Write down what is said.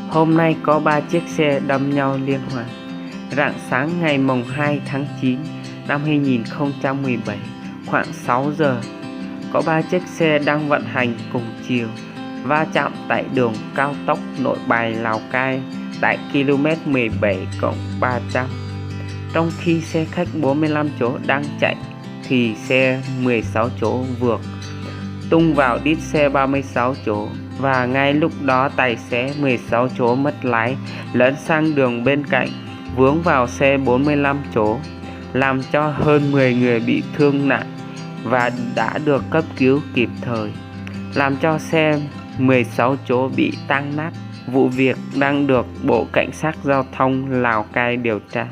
Hôm nay có 3 chiếc xe đâm nhau liên hoàn. Rạng sáng ngày mùng 2 tháng 9 năm 2017, khoảng 6 giờ, có 3 chiếc xe đang vận hành cùng chiều va chạm tại đường cao tốc Nội Bài - Lào Cai tại km 17+300. Trong khi xe khách 45 chỗ đang chạy thì xe 16 chỗ vượt tung vào đít xe 36 chỗ, và ngay lúc đó tài xế 16 chỗ mất lái lấn sang đường bên cạnh vướng vào xe 45 chỗ, làm cho hơn 10 người bị thương nặng và đã được cấp cứu kịp thời, làm cho xe 16 chỗ bị tan nát. Vụ việc đang được Bộ Cảnh sát Giao thông Lào Cai điều tra.